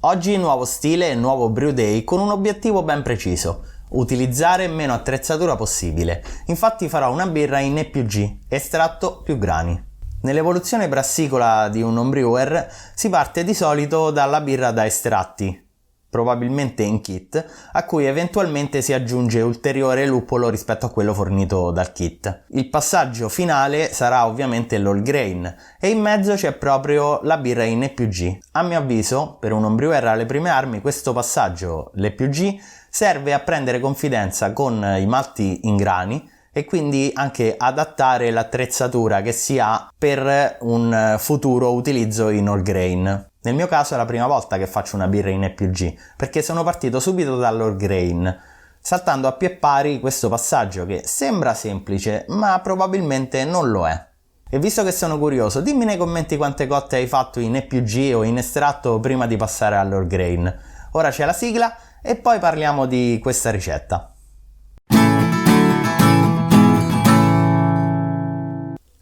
Oggi nuovo stile e nuovo brew day con un obiettivo ben preciso: utilizzare meno attrezzatura possibile. Infatti farò una birra in E+G, estratto più grani. Nell'evoluzione brassicola di un homebrewer si parte di solito dalla birra da estratti, probabilmente in kit, a cui eventualmente si aggiunge ulteriore luppolo rispetto a quello fornito dal kit. Il passaggio finale sarà ovviamente l'all grain e in mezzo c'è proprio la birra in E+G. A mio avviso, per un homebrewer alle prime armi, questo passaggio, l'E+G, serve a prendere confidenza con i malti in grani e quindi anche adattare l'attrezzatura che si ha per un futuro utilizzo in all grain. Nel mio caso è la prima volta che faccio una birra in E+G, perché sono partito subito dall'all grain, saltando a pie pari questo passaggio che sembra semplice, ma probabilmente non lo è. E visto che sono curioso, dimmi nei commenti quante cotte hai fatto in E+G o in estratto prima di passare all'all grain. Ora c'è la sigla e poi parliamo di questa ricetta.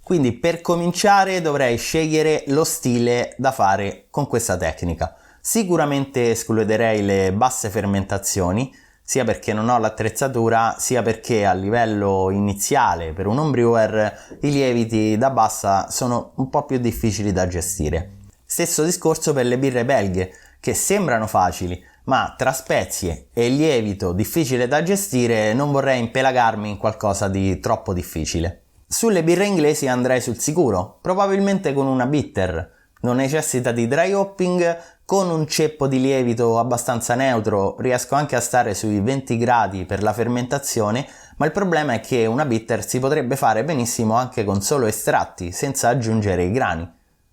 Quindi per cominciare dovrei scegliere lo stile da fare con questa tecnica. Sicuramente escluderei le basse fermentazioni, sia perché non ho l'attrezzatura, sia perché a livello iniziale per un homebrewer i lieviti da bassa sono un po' più difficili da gestire. Stesso discorso per le birre belghe, che sembrano facili, ma tra spezie e lievito difficile da gestire non vorrei impelagarmi in qualcosa di troppo difficile. Sulle birre inglesi andrei sul sicuro, probabilmente con una bitter. Non necessita di dry hopping, con un ceppo di lievito abbastanza neutro riesco anche a stare sui 20 gradi per la fermentazione, ma il problema è che una bitter si potrebbe fare benissimo anche con solo estratti, senza aggiungere i grani.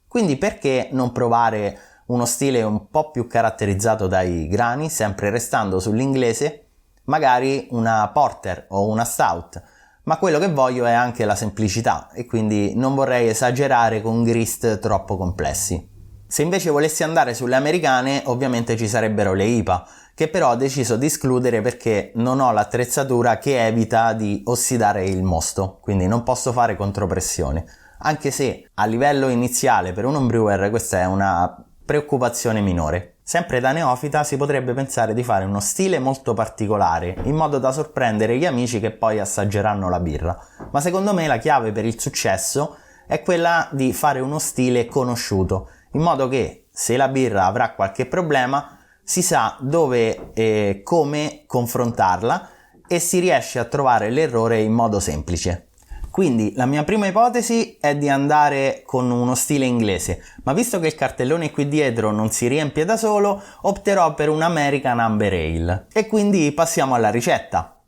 Quindi perché non provare uno stile un po' più caratterizzato dai grani, sempre restando sull'inglese, magari una porter o una stout? Ma quello che voglio è anche la semplicità e quindi non vorrei esagerare con grist troppo complessi. Se invece volessi andare sulle americane, ovviamente ci sarebbero le IPA, che però ho deciso di escludere perché non ho l'attrezzatura che evita di ossidare il mosto, quindi non posso fare contropressione. Anche se a livello iniziale per un homebrewer questa è una preoccupazione minore. Sempre da neofita si potrebbe pensare di fare uno stile molto particolare, in modo da sorprendere gli amici che poi assaggeranno la birra. Ma secondo me la chiave per il successo è quella di fare uno stile conosciuto, in modo che se la birra avrà qualche problema si sa dove e come confrontarla e si riesce a trovare l'errore in modo semplice. Quindi la mia prima ipotesi è di andare con uno stile inglese, ma visto che il cartellone qui dietro non si riempie da solo, opterò per un American Amber Ale. E quindi passiamo alla ricetta.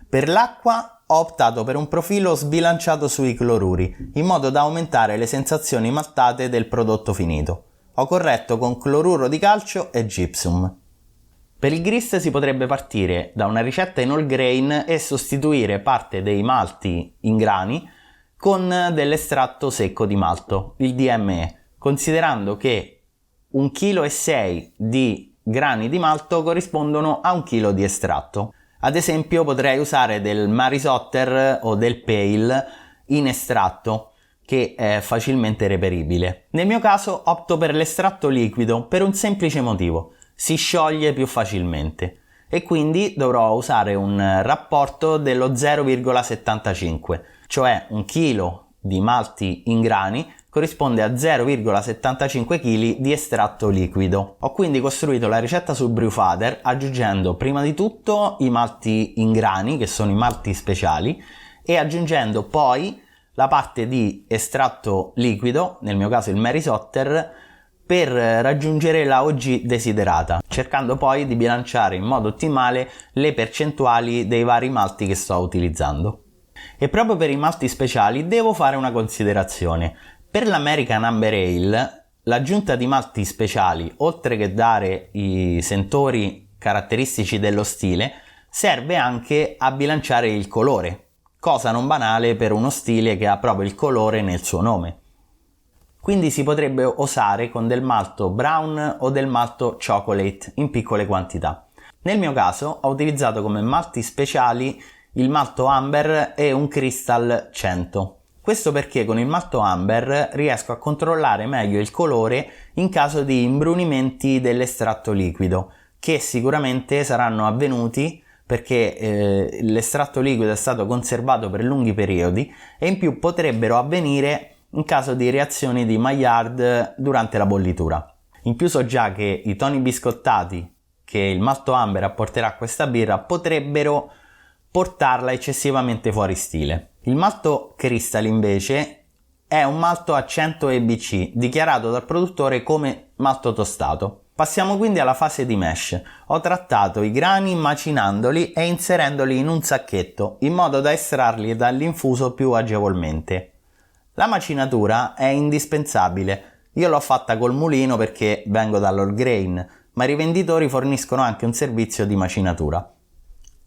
Per l'acqua ho optato per un profilo sbilanciato sui cloruri, in modo da aumentare le sensazioni maltate del prodotto finito. Ho corretto con cloruro di calcio e gypsum. Per il grist si potrebbe partire da una ricetta in all grain e sostituire parte dei malti in grani con dell'estratto secco di malto, il DME, considerando che 1,6 kg di grani di malto corrispondono a 1 kg di estratto. Ad esempio potrei usare del Maris Otter o del Pale in estratto, che è facilmente reperibile. Nel mio caso opto per l'estratto liquido per un semplice motivo: si scioglie più facilmente e quindi dovrò usare un rapporto dello 0,75, cioè 1 kg di malti in grani corrisponde a 0,75 kg di estratto liquido. Ho quindi costruito la ricetta su Brewfather aggiungendo prima di tutto i malti in grani, che sono i malti speciali, e aggiungendo poi la parte di estratto liquido, nel mio caso il Maris Otter, per raggiungere la OG desiderata, cercando poi di bilanciare in modo ottimale le percentuali dei vari malti che sto utilizzando. E proprio per i malti speciali devo fare una considerazione. Per l'American Amber Ale, l'aggiunta di malti speciali, oltre che dare i sentori caratteristici dello stile, serve anche a bilanciare il colore, cosa non banale per uno stile che ha proprio il colore nel suo nome. Quindi si potrebbe osare con del malto brown o del malto chocolate in piccole quantità. Nel mio caso ho utilizzato come malti speciali il malto amber e un crystal 100. Questo perché con il malto amber riesco a controllare meglio il colore in caso di imbrunimenti dell'estratto liquido, che sicuramente saranno avvenuti perché l'estratto liquido è stato conservato per lunghi periodi e in più potrebbero avvenire in caso di reazioni di Maillard durante la bollitura. In più so già che i toni biscottati che il malto amber apporterà a questa birra potrebbero portarla eccessivamente fuori stile. Il malto Crystal invece è un malto a 100 EBC, dichiarato dal produttore come malto tostato. Passiamo quindi alla fase di mash. Ho trattato i grani macinandoli e inserendoli in un sacchetto, in modo da estrarli dall'infuso più agevolmente. La macinatura è indispensabile. Io l'ho fatta col mulino perché vengo dall'All Grain, ma i rivenditori forniscono anche un servizio di macinatura.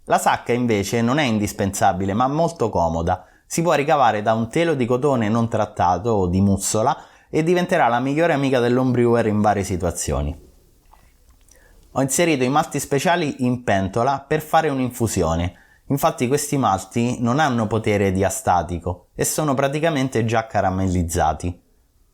La sacca invece non è indispensabile, ma molto comoda. Si può ricavare da un telo di cotone non trattato o di mussola e diventerà la migliore amica dell'homebrewer in varie situazioni. Ho inserito i malti speciali in pentola per fare un'infusione. Infatti questi malti non hanno potere diastatico e sono praticamente già caramellizzati.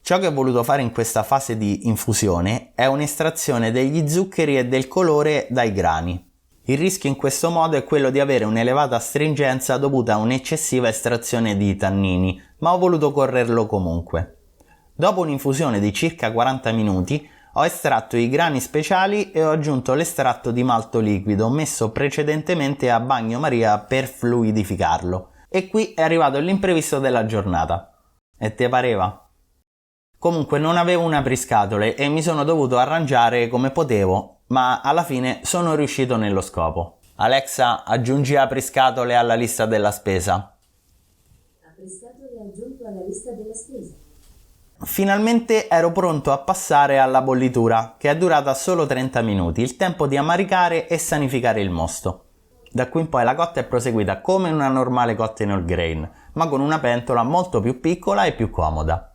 Ciò che ho voluto fare in questa fase di infusione è un'estrazione degli zuccheri e del colore dai grani. Il rischio in questo modo è quello di avere un'elevata astringenza dovuta a un'eccessiva estrazione di tannini, ma ho voluto correrlo comunque. Dopo un'infusione di circa 40 minuti ho estratto i grani speciali e ho aggiunto l'estratto di malto liquido messo precedentemente a bagnomaria per fluidificarlo. E qui è arrivato l'imprevisto della giornata. E te pareva? Comunque non avevo un apriscatole e mi sono dovuto arrangiare come potevo, ma alla fine sono riuscito nello scopo. Alexa, aggiungi apriscatole alla lista della spesa. Apriscatole aggiunto alla lista della spesa. Finalmente ero pronto a passare alla bollitura, che è durata solo 30 minuti, il tempo di ammaricare e sanificare il mosto. Da qui in poi la cotta è proseguita come una normale cotta in All Grain, ma con una pentola molto più piccola e più comoda.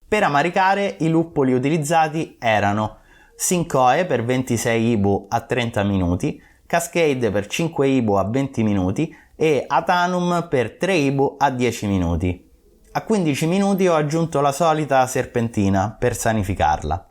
Per ammaricare i luppoli utilizzati erano Sincoe per 26 IBU a 30 minuti, Cascade per 5 IBU a 20 minuti e Atanum per 3 IBU a 10 minuti. A 15 minuti ho aggiunto la solita serpentina per sanificarla.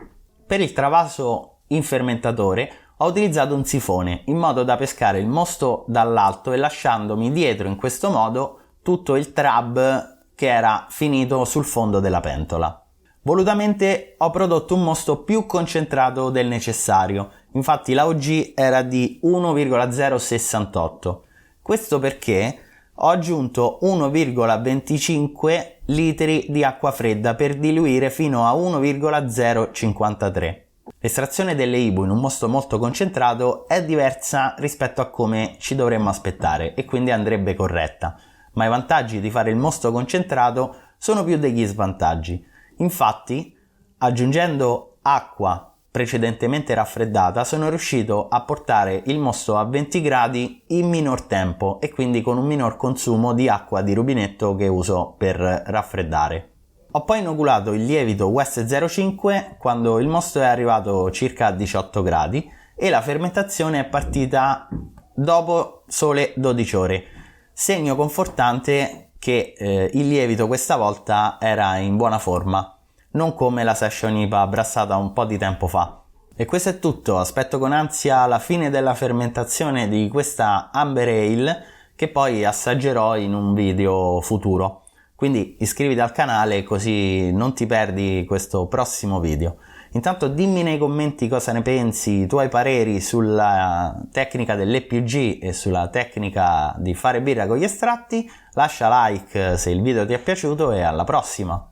Per il travaso in fermentatore ho utilizzato un sifone in modo da pescare il mosto dall'alto e lasciandomi dietro in questo modo tutto il trab che era finito sul fondo della pentola. Volutamente ho prodotto un mosto più concentrato del necessario, infatti la OG era di 1,068. Questo perché ho aggiunto 1,25 litri di acqua fredda per diluire fino a 1,053. L'estrazione delle IBU in un mosto molto concentrato è diversa rispetto a come ci dovremmo aspettare e quindi andrebbe corretta, ma i vantaggi di fare il mosto concentrato sono più degli svantaggi. Infatti, aggiungendo acqua precedentemente raffreddata, sono riuscito a portare il mosto a 20 gradi in minor tempo e quindi con un minor consumo di acqua di rubinetto che uso per raffreddare. Ho poi inoculato il lievito West 05 quando il mosto è arrivato circa a 18 gradi e la fermentazione è partita dopo sole 12 ore, segno confortante che il lievito questa volta era in buona forma, non come la Session IPA brassata un po' di tempo fa. E questo è tutto, aspetto con ansia la fine della fermentazione di questa Amber Ale che poi assaggerò in un video futuro. Quindi iscriviti al canale così non ti perdi questo prossimo video. Intanto dimmi nei commenti cosa ne pensi, i tuoi pareri sulla tecnica dell'EPG e sulla tecnica di fare birra con gli estratti, lascia like se il video ti è piaciuto e alla prossima!